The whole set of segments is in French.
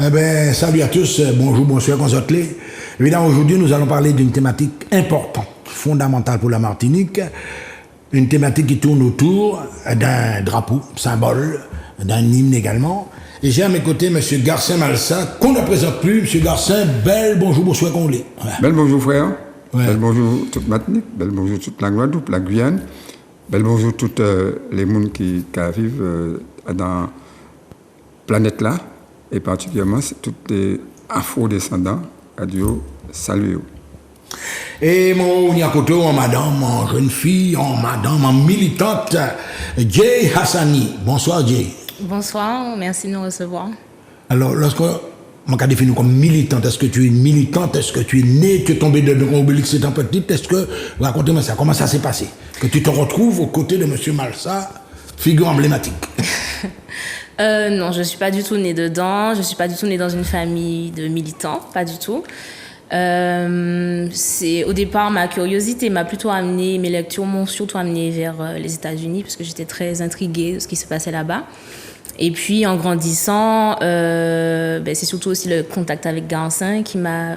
Eh bien, salut à tous, bonjour, bonsoir, consortlé. Évidemment, aujourd'hui, nous allons parler d'une thématique importante, fondamentale pour la Martinique, une thématique qui tourne autour d'un drapeau, symbole, d'un hymne également. Et j'ai à mes côtés M. Garcin Malsa, qu'on ne présente plus. M. Garcin, bel bonjour, bonsoir, qu'on l'est. Voilà. Bel bonjour, frère. Ouais. Bel bonjour, toute Martinique. Bel bonjour, toute la Guadeloupe, la Guyane. Bel bonjour, tous les mondes qui vivent dans la planète là. Et particulièrement, c'est tous les afro-descendants. Adieu, salut. Et mon Nyakoto, en madame, en jeune fille, en madame, en militante, Jay Hassani. Bonsoir, Jay. Bonsoir, merci de nous recevoir. Alors, lorsque on m'a défini comme militante, est-ce que tu es une militante? Est-ce que tu es née, tu es tombée de Obélix étant petite? Est-ce que, racontez-moi ça, comment ça s'est passé? Que tu te retrouves aux côtés de M. Malsa, figure emblématique. Non, je ne suis pas du tout née dedans, je ne suis pas du tout née dans une famille de militants, pas du tout. Au départ, ma curiosité m'a plutôt amenée, mes lectures m'ont surtout amenée vers les États-Unis, parce que j'étais très intriguée de ce qui se passait là-bas. Et puis, en grandissant, c'est surtout aussi le contact avec Garcin qui m'a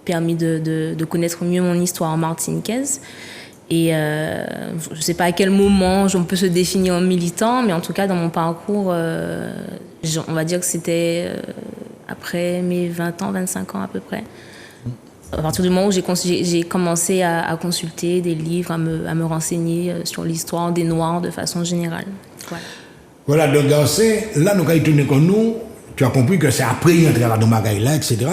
permis de connaître mieux mon histoire martiniquaise. Et je ne sais pas à quel moment on peut se définir en militant, mais en tout cas, dans mon parcours, on va dire que c'était après mes 20 ans, 25 ans à peu près. À partir du moment où j'ai commencé à consulter des livres, à me renseigner sur l'histoire des Noirs de façon générale. Voilà, donc Garcin, là, nous avons tourné comme nous, tu as compris que c'est après y entrer à la Domagaïla, etc.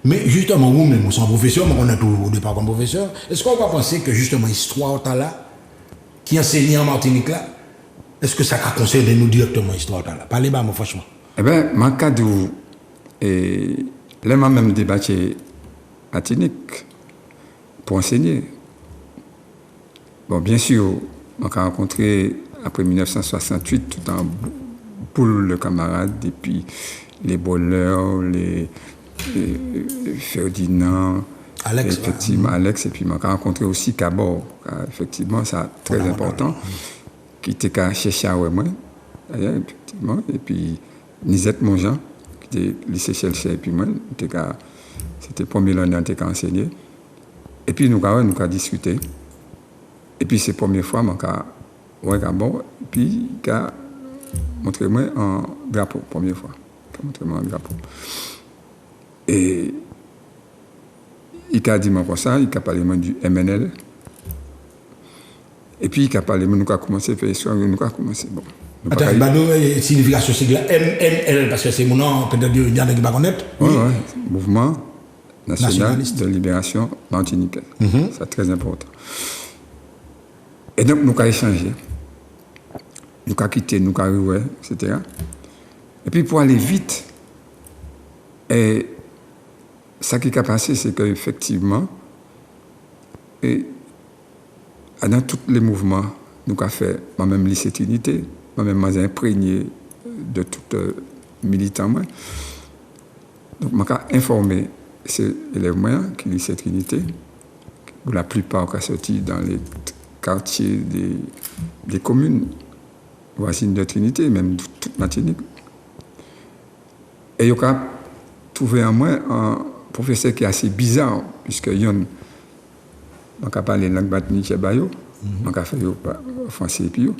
Mais justement, vous-même, vous êtes un professeur, mais on est toujours au départ comme professeur. Est-ce qu'on va penser que justement, l'histoire là, qui enseigne en Martinique là, est-ce que ça conseille de nous directement l'histoire là? Parlez-moi, moi, franchement. Eh bien, mon cas d'où, là, moi même débattu Martinique pour enseigner. Bon, bien sûr, on a rencontré après 1968 tout un boule de camarades, et puis les Bolleurs, les Ferdinand, Alex, effectivement, Alex, et puis on a rencontré aussi Cabor, effectivement, c'est très important, qui était qu'à chercher à moi, effectivement, et puis Nisette Monjean, qui était lycée Chelcher, et puis moi, c'était le premier année qu'on a enseigné. Et puis nous avons discuté. Et puis c'est la première fois que Cabor, et puis il a montré moi un drapeau, première fois. Il a montré moi un drapeau. Et il a dit comme ça, il a parlé du MNL. Et puis il a parlé, nous avons commencé à faire l'histoire, nous avons commencé. Bon. Attends, la signification c'est que MNL, parce que c'est mon nom, peut-être il y en a qui ne connaissent. Oui, Mouvement National de Libération Martiniquaise. C'est très important. Et donc nous avons échangé. Nous avons quitté, nous avons arrivé, etc. Et puis pour aller vite, et ce qui a passé, c'est qu'effectivement, dans tous les mouvements, nous avons fait, moi-même, lycée Trinité, moi-même, je suis imprégné de tout militant. Donc, je suis informé ces élèves moyens qui lycée Trinité, pour la plupart qui sont sortis dans les quartiers des communes voisines de Trinité, même toute Martinique. Et il y a trouvé en moi un professeur qui est assez bizarre, puisque on a parlé de langue batinique chez Bayo, on a fait français et puis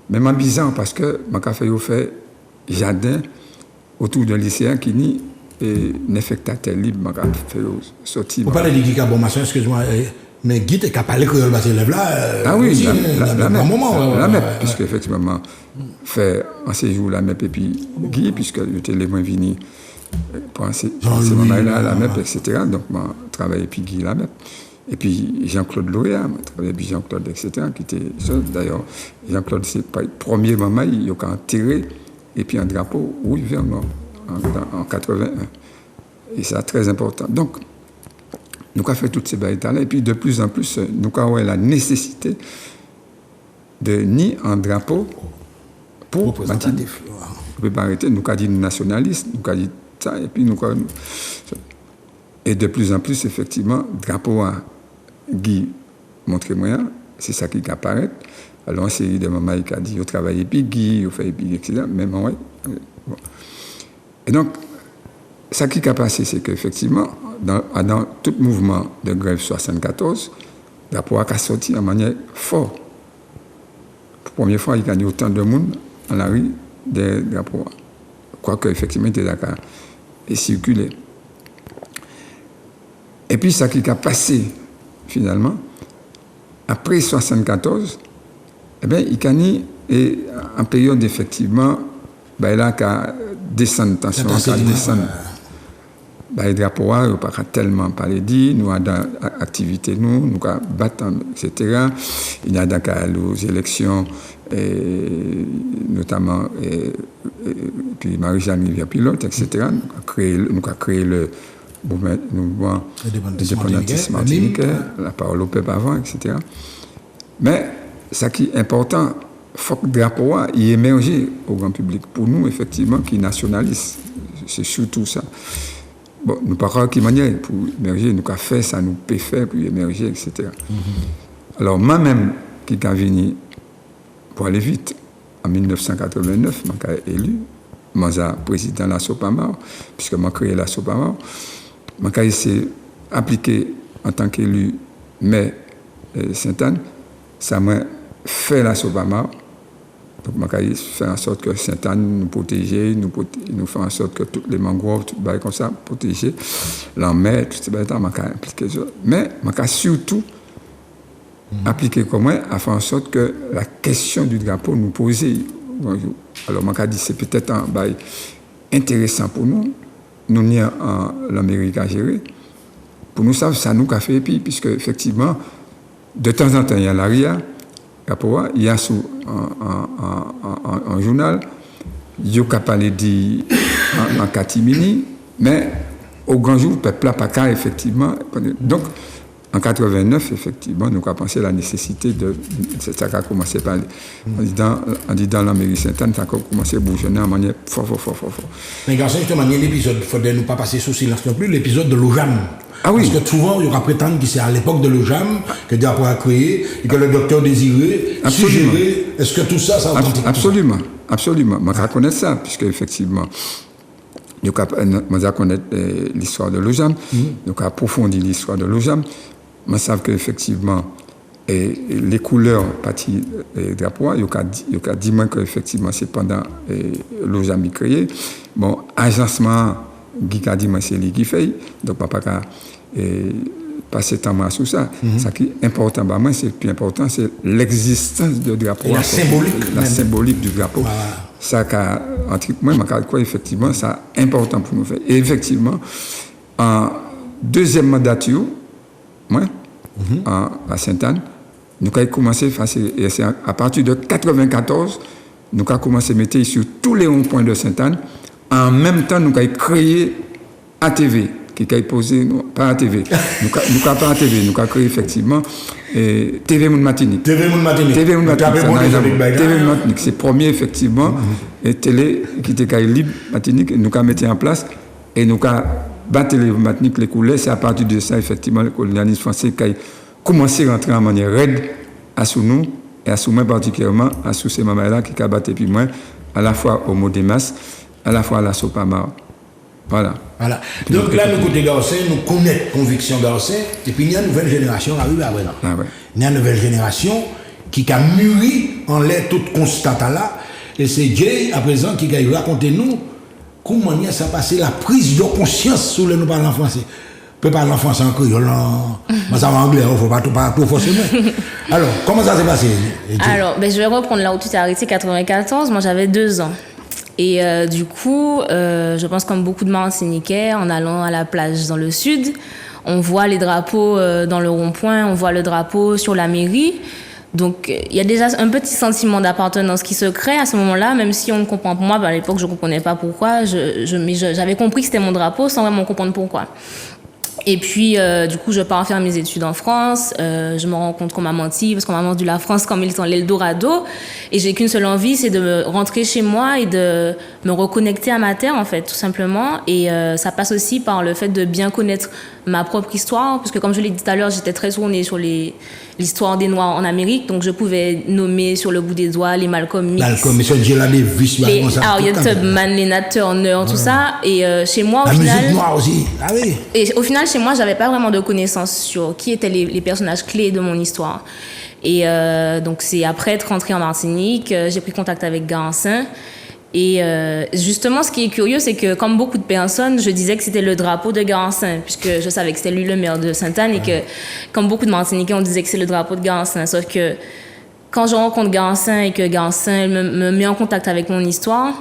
mais c'est bizarre parce que on a fait jardin autour d'un lycéen qui n'y est spectateur libre, on a fait sortir. Vous parlez de Guy Cabomation, excuse-moi, mais Guy est capable de parler que élève là. Ah oui, la MEP, ouais. Puisque effectivement, fait un séjour la MEP et puis Guy, puisque j'étais les moins venus. Pour ces moments-là, la MEP, etc. Donc, moi, je travaillais puis Guy la MEP. Et puis Jean-Claude Lauréat, je travaillais puis Jean-Claude, etc. qui était seul. D'ailleurs, Jean-Claude, c'est pas le premier moment, il a enterré et puis un drapeau rouge vert noir en 81. Et c'est très important. Donc, nous avons fait toutes ces batailles-là. Et puis, de plus en plus, nous avons la nécessité de nier un drapeau pour Martinique. On ne peut pas arrêter. Nous avons dit nationalistes, nous avons dit ça, et puis nous avons... Et de plus en plus, effectivement, drapeau à Guy montrez-moi, c'est ça qui apparaît. Alors, une série de moments, il a dit, il travaille puis Guy, il fait puis, etc. Même, ouais. Bon. Et donc, ça qui a passé, c'est qu'effectivement, dans tout mouvement de grève 74, le drapeau a sorti de manière forte. Pour la première fois, il y a eu autant de monde en la rue des drapeaux. Quoique, effectivement, il était et circulé. Et puis, ça qui a passé, finalement, après 74, eh bien, il y a en période, effectivement, ben là, qu'à descendre, tension, qu'à descendre. Les drapeaux, ils n'ont pas tellement parlé dit, nous avons des activités, nous avons battu, etc. Il y a les élections, notamment, puis Marie-Jeanne Rivière-Pilote, etc. Nous avons créé le mouvement indépendantiste martiniquais, la parole au peuple avant, etc. Mais, ce qui est important, il faut que le drapeau émerge au grand public. Pour nous, effectivement, qui nationalistes, c'est surtout ça. Bon, nous ne parlons pas de manière pour émerger, nous avons fait ça, nous pouvons faire pour émerger, etc. Alors, moi-même, qui est venu pour aller vite, en 1989, je suis élu, je suis président de la SOPAMAR, puisque j'ai créé la SOPAMAR. Je suis essayé d'appliquer en tant qu'élu, mais Sainte-Anne, ça m'a fait la SOPAMAR. Donc, je fais en sorte que Sainte-Anne nous protège, nous fait en sorte que toutes les mangroves, tout le comme ça, protéger la mer, tout ce que je impliqué. Mais je surtout appliquer comment à faire en sorte que la question du drapeau nous posait. Alors, je dis c'est peut-être intéressant pour nous, nous ni en l'Amérique à gérer. Pour nous, ça nous a fait épi, puisque effectivement, de temps en temps, il y a l'ARIA. Il y a un journal, il y a parlé en catimini, mais au grand jour, le peuple n'a pas qu'à, effectivement. Donc, en 89, effectivement, nous avons pensé à la nécessité de. C'est ça qui a commencé par. On dit dans l'Amérique Sainte-Anne, ça a commencé à bourgeonner de manière fort. Mais, garçon, justement, il y a l'épisode, il ne faudrait nous pas passer sous silence non plus, l'épisode de l'OJAM. Ah oui. Parce que souvent, il y aura prétendre que c'est à l'époque de l'OJAM que le drapeau a créé et que le docteur Désiré suggérait. Est-ce que tout ça, ça authentique? Absolument. Je reconnais ça, puisque effectivement, nous connaissons l'histoire de l'OJAM, nous approfondir l'histoire de l'OJAM. Je sais qu'effectivement, les couleurs parties des drapeaux, il y a dit qu'effectivement, c'est pendant l'OJAM créé. Bon, agencement. Guy a dit, c'est lui qui fait, donc papa a passé temps sur ça. Ce qui est important, c'est plus important, c'est l'existence du drapeau. La symbolique du drapeau. Ça entre moi, je crois effectivement, c'est important pour nous faire. Et effectivement, en deuxième mandature, à Sainte-Anne, nous avons commencé à partir de 1994, nous avons commencé à mettre sur tous les ronds-points de Sainte-Anne. En même temps, nous avons créé ATV, qui a posé, pas ATV, nous avons pas ATV, nous avons créé effectivement TV Moun Martinique. TV Moun Martinique, c'est le premier effectivement, et télé qui était libre Martinique, nous avons mis en place, et nous avons battu les Martinique, les couleurs, c'est à partir de ça, effectivement, le colonialisme français qui a commencé à rentrer en manière raide à sous nous, et à sous moi particulièrement, à sous ces mamans-là qui a battu puis moi, à la fois au mot des masses, à la fois à la SOPAMAR. Voilà. Donc là, nous, côté Garcin, nous connaissons conviction Garcin, et puis il y a une nouvelle génération arrivée après là. Il y a une nouvelle génération qui a mûri en l'air toute constante là, et c'est Jay, à présent, qui a raconté nous comment ça passé la prise de conscience sur le nous parler en français. On peut parler en français en créole, mais ça va en anglais, il ne faut pas tout forcément. Alors, comment ça s'est passé? Alors, je vais reprendre là où tu t'es arrêté, 94, moi j'avais 2 ans. Et du coup, je pense comme beaucoup de Martiniquais, en allant à la plage dans le sud, on voit les drapeaux dans le rond-point, on voit le drapeau sur la mairie. Donc, il y a déjà un petit sentiment d'appartenance qui se crée à ce moment-là, même si on ne comprend pas. Moi, à l'époque, je ne comprenais pas pourquoi. J'avais compris que c'était mon drapeau sans vraiment comprendre pourquoi. Et puis, du coup, je pars faire mes études en France. Je me rends compte qu'on m'a menti parce qu'on m'a vendu la France comme étant l'Eldorado. Et j'ai qu'une seule envie, c'est de me rentrer chez moi et de me reconnecter à ma terre, en fait, tout simplement. Et ça passe aussi par le fait de bien connaître ma propre histoire, parce que comme je l'ai dit tout à l'heure, j'étais très tournée sur l'histoire des Noirs en Amérique, donc je pouvais nommer sur le bout des doigts les Malcolm X, Malcolm X, Angela Davis, les Harriet Tubman, les Nat Turner, tout ça. Et chez moi, au la final, musique noire aussi. Ah oui. et au final, chez moi, j'avais pas vraiment de connaissances sur qui étaient les personnages clés de mon histoire. Et donc c'est après être rentrée en Martinique, j'ai pris contact avec Garancin. Et justement, ce qui est curieux, c'est que comme beaucoup de personnes, je disais que c'était le drapeau de Garancin, puisque je savais que c'était lui le maire de Sainte-Anne, et que comme beaucoup de Martiniquais, on disait que c'est le drapeau de Garancin. Sauf que quand je rencontre Garancin et que Garancin me met en contact avec mon histoire,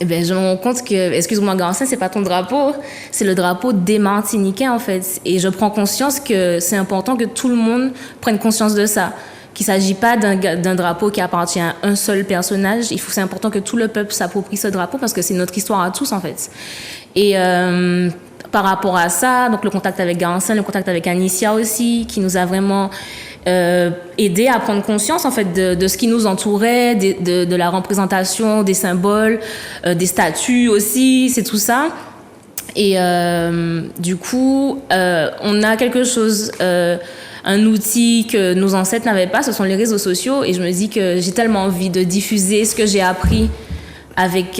eh ben, je me rends compte que, excuse-moi Garancin, c'est pas ton drapeau, c'est le drapeau des Martiniquais en fait. Et je prends conscience que c'est important que tout le monde prenne conscience de ça. Qu'il ne s'agit pas d'un drapeau qui appartient à un seul personnage. C'est important que tout le peuple s'approprie ce drapeau parce que c'est notre histoire à tous, en fait. Et par rapport à ça, donc le contact avec Garancin, le contact avec Anicia aussi, qui nous a vraiment aidé à prendre conscience, en fait, de ce qui nous entourait, de la représentation, des symboles, des statues aussi, c'est tout ça. Et du coup, on a quelque chose... un outil que nos ancêtres n'avaient pas, ce sont les réseaux sociaux. Et je me dis que j'ai tellement envie de diffuser ce que j'ai appris avec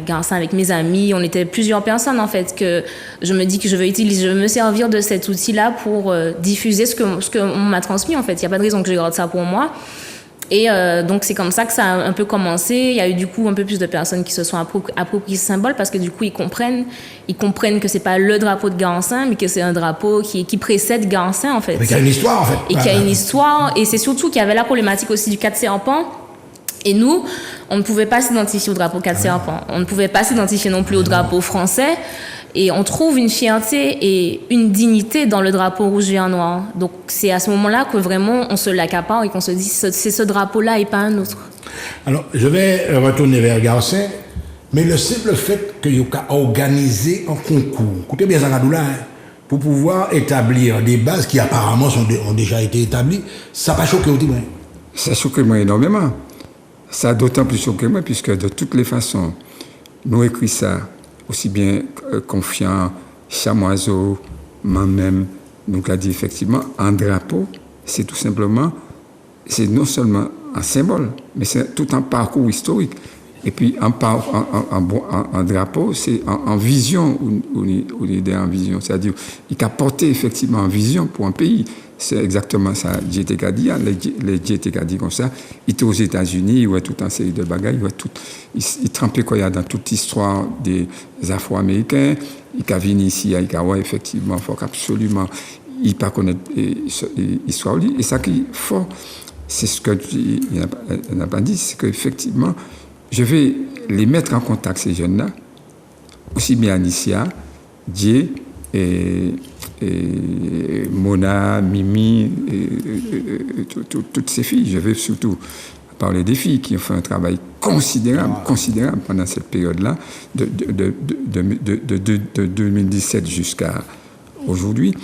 Garancin, avec mes amis. On était plusieurs personnes, en fait, que je me dis que je veux me servir de cet outil-là pour diffuser ce qu'on m'a transmis, en fait. Il n'y a pas de raison que je garde ça pour moi. Et donc, c'est comme ça que ça a un peu commencé. Il y a eu du coup un peu plus de personnes qui se sont appropriées ce symbole parce que du coup, ils comprennent que c'est pas le drapeau de Garancin, mais que c'est un drapeau qui précède Garancin, en fait. Mais qui a une histoire, en fait. Et qui a une histoire. Et c'est surtout qu'il y avait la problématique aussi du 4 serpents. Et nous, on ne pouvait pas s'identifier au drapeau 4 serpents. On ne pouvait pas s'identifier non plus au drapeau français. Et on trouve une fierté et une dignité dans le drapeau rouge, vert, noir. Donc, c'est à ce moment-là que vraiment, on se l'accapare et qu'on se dit, c'est ce drapeau-là et pas un autre. Alors, je vais retourner vers Garancin, mais le simple fait que vous avez organisé un concours, écoutez bien ça, pour pouvoir établir des bases qui apparemment ont déjà été établies, ça n'a pas choqué au témoin? Ça choque moi énormément. Ça a d'autant plus choqué moi, puisque de toutes les façons, nous écrit ça, aussi bien Confiant, Chamoiseau, moi-même, donc a dit effectivement, un drapeau, c'est tout simplement, c'est non seulement un symbole, mais c'est tout un parcours historique. Et puis un drapeau, c'est en vision, ou l'idée en vision, c'est-à-dire il a porté effectivement en vision pour un pays. C'est exactement ça, JTK dit, les JTK dit comme ça, il était aux États-Unis, il voit toute une série de bagages, il trempait quoi, il y a dans toute l'histoire des Afro-Américains, il a venu ici à Ikawa, effectivement, il faut absolument, il pas connaître l'histoire, et ça qui est fort, c'est ce qu'il n'a pas dit, c'est qu'effectivement, je vais les mettre en contact, ces jeunes-là, aussi bien Anicia, Dieu, et Mona, Mimi, toutes ces filles. Je vais surtout parler des filles qui ont fait un travail considérable pendant cette période-là, de 2017 jusqu'à aujourd'hui.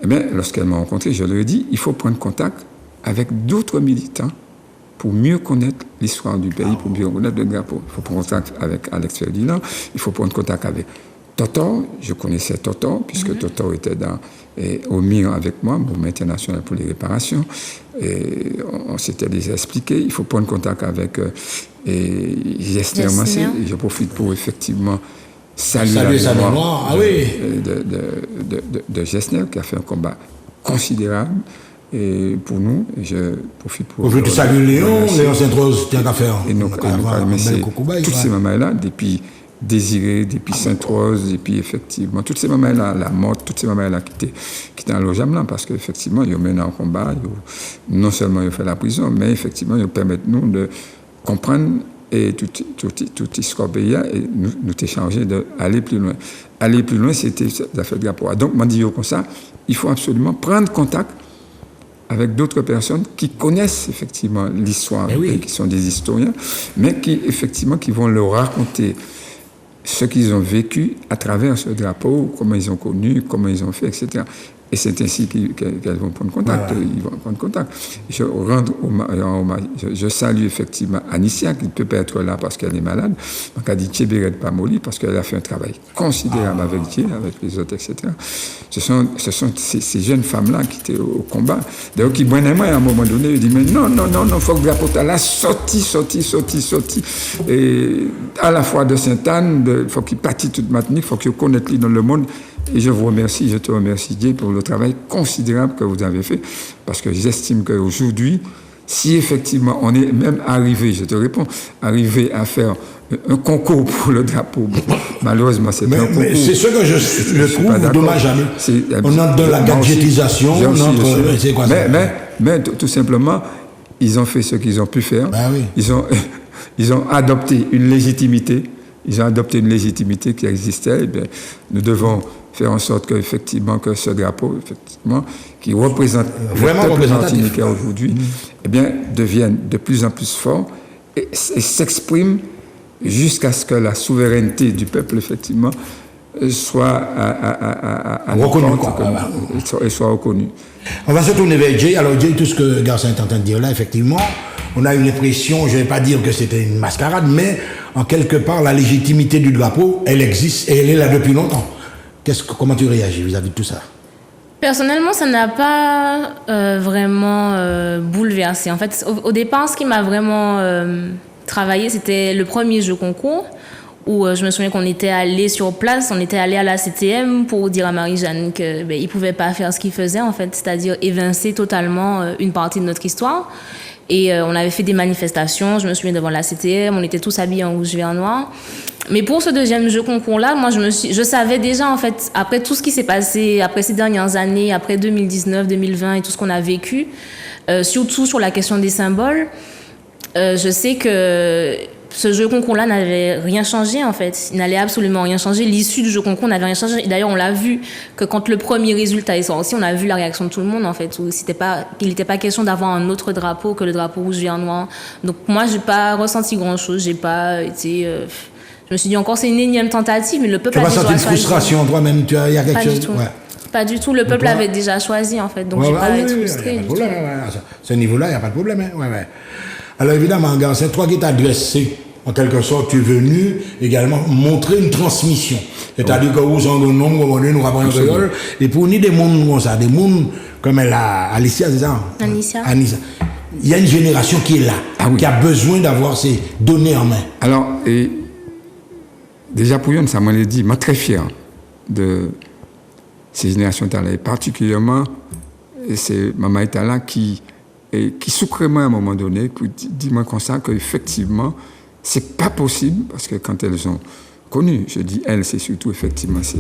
Eh bien, lorsqu'elles m'ont rencontré, je leur ai dit, il faut prendre contact avec d'autres militants pour mieux connaître l'histoire du pays, pour mieux connaître le drapeau. Il faut prendre contact avec Alex Ferdinand, il faut prendre contact avec Totor. Je connaissais Totor, puisque Totor était au MIR avec moi, Mouvement international pour les réparations. Et on s'était déjà expliqué. Il faut prendre contact avec Gessner Massé. Je profite pour effectivement saluer la mémoire de Gessner, qui a fait un combat considérable. Et pour nous, je profite pour... Je te salue Léon Sainte-Rose, tiens qu'à faire. Et nous remercier toutes ces mamans-là, depuis Désiré, depuis Sainte-Rose, et puis effectivement, toutes ces mamans-là, la mort, toutes ces mamans-là qui étaient dans l'Ojam-là, parce qu'effectivement, ils ont mené un combat, non seulement ils ont fait la prison, mais effectivement, ils permettent nous de comprendre et toute histoire pays et nous t'échanger d'aller plus loin. Aller plus loin, c'était l'affaire de rapport. Donc, m'a dit comme ça, il faut absolument prendre contact avec d'autres personnes qui connaissent effectivement l'histoire, qui sont des historiens, mais qui effectivement qui vont leur raconter ce qu'ils ont vécu à travers ce drapeau, comment ils ont connu, comment ils ont fait, etc. Et c'est ainsi qu'elles vont prendre contact. Voilà. Ils vont prendre contact. Je salue effectivement Anicia, qui ne peut pas être là parce qu'elle est malade. Donc, elle dit Tchéberet Pamoli, parce qu'elle a fait un travail considérable avec Dieu, avec les autres, etc. Ce sont ces jeunes femmes-là qui étaient au combat. D'ailleurs, qui, à un moment donné, ils disent mais non, il faut que le drapeau là sorti. Et à la fois de Sainte-Anne, il faut qu'il pâtit toute matinée, il faut qu'il connaisse lui dans le monde. Et je vous remercie, je te remercie Dieu pour le travail considérable que vous avez fait, parce que j'estime qu'aujourd'hui, si effectivement on est même arrivé, je te réponds, arrivé à faire un concours pour le drapeau, malheureusement c'est un concours. Mais c'est ce que je trouve dommage. On entre dans la gadgetisation, c'est quoi ça? Mais tout simplement, ils ont fait ce qu'ils ont pu faire. Ben oui. Ils ont adopté une légitimité. Ils ont adopté une légitimité qui existait. Et bien, nous devons faire en sorte que ce drapeau, effectivement, qui représente vraiment le peuple martiniquais aujourd'hui, eh bien, devienne de plus en plus fort et s'exprime jusqu'à ce que la souveraineté du peuple, effectivement, soit reconnue, et soit reconnue. On va se tourner vers Jay. Alors, Jay, tout ce que Garcin est en train de dire là, effectivement, on a eu l'impression, je ne vais pas dire que c'était une mascarade, mais en quelque part, la légitimité du drapeau, elle existe et elle est là depuis longtemps. Comment tu réagis vis-à-vis de tout ça? Personnellement, ça n'a pas vraiment bouleversé. En fait, au départ, ce qui m'a vraiment travaillé, c'était le premier jeu concours, où je me souviens qu'on était allé sur place, on était allé à la CTM pour dire à Marie-Jeanne qu'il ne pouvait pas faire ce qu'il faisait, en fait, c'est-à-dire évincer totalement une partie de notre histoire. Et on avait fait des manifestations, je me souviens, devant la CTM, on était tous habillés en rouge, vert, noir. Mais pour ce deuxième jeu concours-là, moi, je savais déjà, en fait, après tout ce qui s'est passé, après ces dernières années, après 2019, 2020 et tout ce qu'on a vécu, surtout sur la question des symboles, je sais que ce jeu concours-là n'avait rien changé, en fait. Il n'allait absolument rien changer. L'issue du jeu concours n'avait rien changé. Et d'ailleurs, on l'a vu que quand le premier résultat est sorti, on a vu la réaction de tout le monde, en fait. Où il n'était pas question d'avoir un autre drapeau que le drapeau rouge, vert, noir. Donc, moi, j'ai pas ressenti grand-chose. J'ai pas été... je me suis dit encore, c'est une énième tentative, mais le peuple a déjà choisi. Tu as pas senti une frustration, toi-même? Il y a quelque chose... Pas du tout. Ouais. Pas du tout. Le peuple avait déjà choisi, en fait. Donc, j'ai pas été frustrée. Ce niveau-là, il n'y a pas de problème. Hein. Ouais. Alors, évidemment, Garcin, toi qui t'adressais, en quelque sorte, tu es venu également montrer une transmission. C'est-à-dire que vous en nom, comme on dit, nous apprenons créole, et pour nous, des mondes comme ça, des mondes comme Alicia, c'est ça? Anicia. Il y a une génération qui est là, qui a besoin d'avoir ces données en main. Alors, déjà pour nous, ça m'a dit, je suis très fier de ces générations-là, et particulièrement, c'est Maman Itala qui soucrait moi à un moment donné, pour dire-moi comme ça qu'effectivement, c'est pas possible, parce que quand elles ont connu, je dis elles, c'est surtout effectivement, je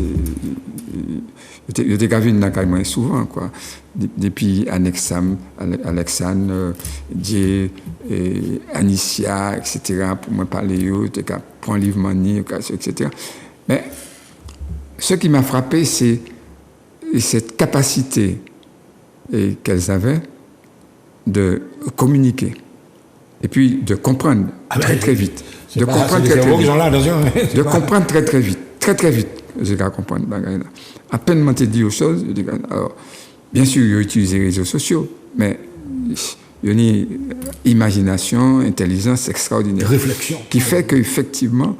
t'ai vu dans souvent, quoi. Depuis Alexandre, Dieu, Anicia, etc., pour moi parler, je prends livre mani, etc. Mais ce qui m'a frappé, c'est cette capacité qu'elles avaient de communiquer. Et puis de comprendre très vite. De comprendre très vite. Très vite, j'ai qu'à comprendre. À peine m'ont dit aux choses, alors, bien sûr, ils ont utilisé les réseaux sociaux, mais il y a une imagination, intelligence extraordinaire. Réflexion. Qui fait qu'effectivement,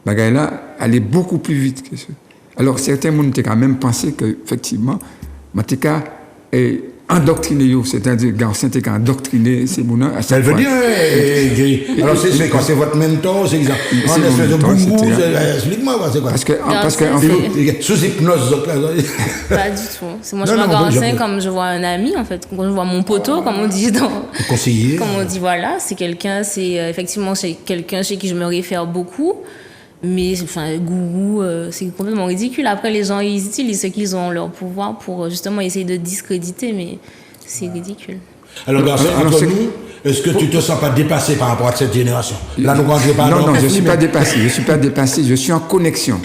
là, allait beaucoup plus vite que ça. Alors, certains monde ont quand même pensé qu'effectivement, Matika est endoctriné, c'est-à-dire Garcin était endoctriné ces mounins à chaque fois. Ça veut dire, alors c'est quand c'est votre mentor, c'est exact. C'est mon mentor, explique-moi, c'est quoi? Parce que en fait, sous hypnose, pas du tout. Moi, je vois Garcin comme je vois un ami, en fait, quand je vois mon poteau, comme on dit conseiller. Comme on dit, voilà, c'est effectivement c'est quelqu'un chez qui je me réfère beaucoup. Mais enfin, gourou, c'est complètement ridicule. Après, les gens, ils utilisent ce qu'ils ont en leur pouvoir pour justement essayer de discréditer, mais c'est ridicule. Alors, Garcin, entre nous, est-ce que tu ne te sens pas dépassé par rapport à cette génération? Là, nous rentrons pas non, je ne suis pas dépassé. Je suis pas dépassé. Je suis en connexion.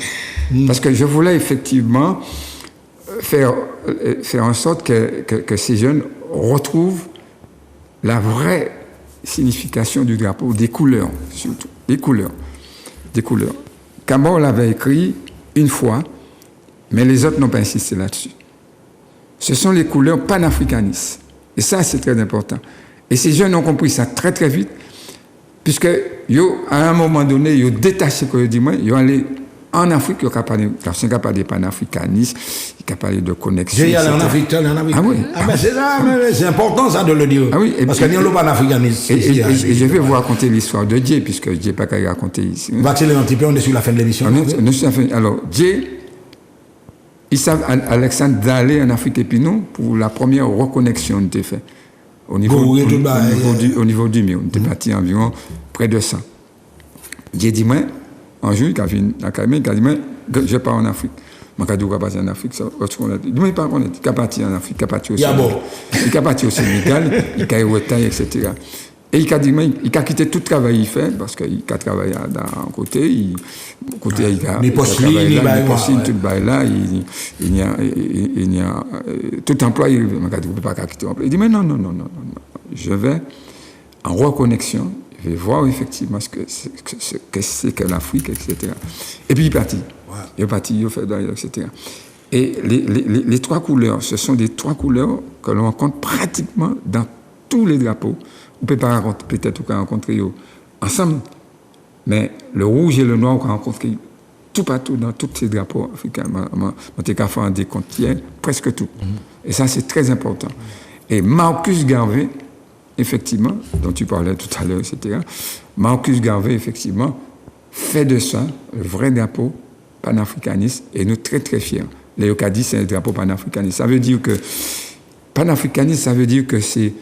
Parce que je voulais effectivement faire en sorte que ces jeunes retrouvent la vraie signification du drapeau, des couleurs, surtout. Des couleurs. Cabot l'avait écrit une fois, mais les autres n'ont pas insisté là-dessus. ce sont les couleurs panafricanistes. Et ça, c'est très important. Et ces jeunes ont compris ça très, très vite, puisque, à un moment donné, ils ont détaché, comme je dis, ils ont allé en Afrique, ils ont parlé de panafricanisme, ils ont parlé de connexion. J'ai allé en Afrique, Ah oui. Ah ben c'est ça, c'est important ça de le dire. Ah oui. Parce qu'il y a le panafricanisme. Et je vais vous raconter l'histoire de Dieu, puisque je n'ai pas qu'à raconter ici. On va accélérer un petit peu, on est sur la fin de l'émission. Alors, Dieu, ils savent, Alexandre, d'aller en Afrique et puis nous, pour la première reconnexion, on était fait. Au niveau du mur, on était parti environ près de 100. Dieu dit, moi, un jour, il a vu l'académie, il a dit, moi, je pars en Afrique. Je ne vais pas partir en Afrique. Il dit, pas qu'on est, il est parti en Afrique, il est parti au Sénégal. Il est parti au Sénégal, il est au Taille, etc. Et il a dit, il a quitté tout le travail qu'il fait, parce qu'il a travaillé d'un côté, il a travaillé là, il postule, tout le bail là, il y a tout employé, il ne peut pas quitter l'emploi. Il dit, mais non, je vais en reconnexion, je vais voir effectivement ce que c'est que l'Afrique, etc. Et puis il est parti. Ouais. Il est parti, il a fait d'ailleurs, etc. Et les trois couleurs, ce sont des trois couleurs que l'on rencontre pratiquement dans tous les drapeaux. On peut pas rencontrer, peut-être qu'on rencontrer ensemble, mais le rouge et le noir, on peut rencontrer tout partout dans tous ces drapeaux africains. On peut faire un décompte hier, presque tout. Et ça, c'est très important. Et Marcus Garvey, effectivement, dont tu parlais tout à l'heure, etc., Marcus Garvey, effectivement, fait de ça le vrai drapeau panafricaniste et nous très, très fiers. L'Eukadi, c'est un drapeau panafricaniste. Ça veut dire que panafricaniste, ça veut dire que c'est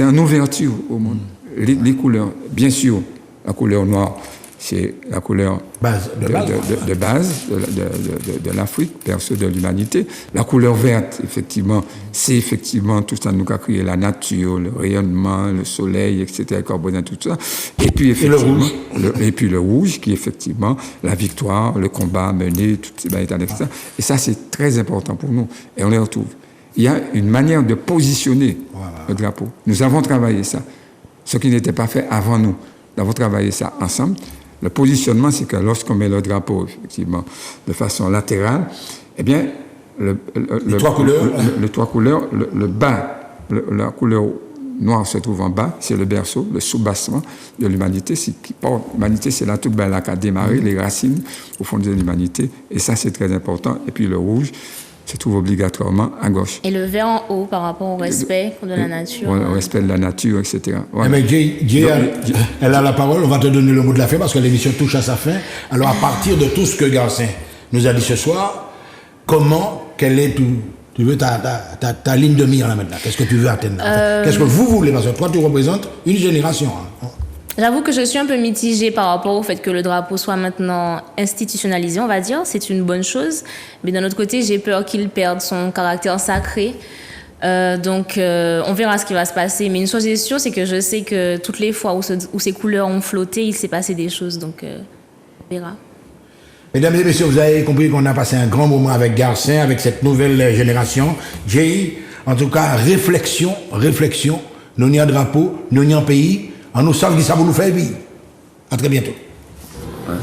une ouverture au monde. Les couleurs, bien sûr, la couleur noire, c'est la couleur de base de l'Afrique, berceau de l'humanité. La couleur verte, effectivement, c'est effectivement tout ça nous a créé, la nature, le rayonnement, le soleil, etc., le carbone, tout ça. Et puis, effectivement, le rouge, qui est effectivement la victoire, le combat mené, toutes ces batailles, etc. Et ça, c'est très important pour nous. Et on les retrouve. Il y a une manière de positionner le drapeau. Nous avons travaillé ça. Ce qui n'était pas fait avant nous. Nous avons travaillé ça ensemble. Le positionnement, c'est que lorsqu'on met le drapeau, effectivement, de façon latérale, eh bien, les trois couleurs, le bas, la couleur noire se trouve en bas, c'est le berceau, le soubassement de l'humanité. L'humanité, c'est là tout bas là qu'a démarré, les racines au fond de l'humanité. Et ça, c'est très important. Et puis le rouge se trouve obligatoirement à gauche. Et le vert en haut par rapport au respect de la nature. Au respect de la nature, etc. Voilà. Mais elle a la parole, on va te donner le mot de la fin parce que l'émission touche à sa fin. Alors à partir de tout ce que Garcin nous a dit ce soir, quelle est tu veux ta ligne de mire là maintenant? Qu'est-ce que tu veux atteindre Qu'est-ce que vous voulez? Parce que toi tu représentes une génération. Hein. J'avoue que je suis un peu mitigée par rapport au fait que le drapeau soit maintenant institutionnalisé, on va dire. C'est une bonne chose. Mais d'un autre côté, j'ai peur qu'il perde son caractère sacré. Donc, on verra ce qui va se passer. Mais une chose est sûre, c'est que je sais que toutes les fois où ces couleurs ont flotté, il s'est passé des choses. Donc, on verra. Mesdames et messieurs, vous avez compris qu'on a passé un grand moment avec Garcin, avec cette nouvelle génération. Jay, en tout cas, réflexion. Nous n'y a drapeau, nous n'y a pays. On nous savons que ça va nous faire vivre. À très bientôt. Ouais.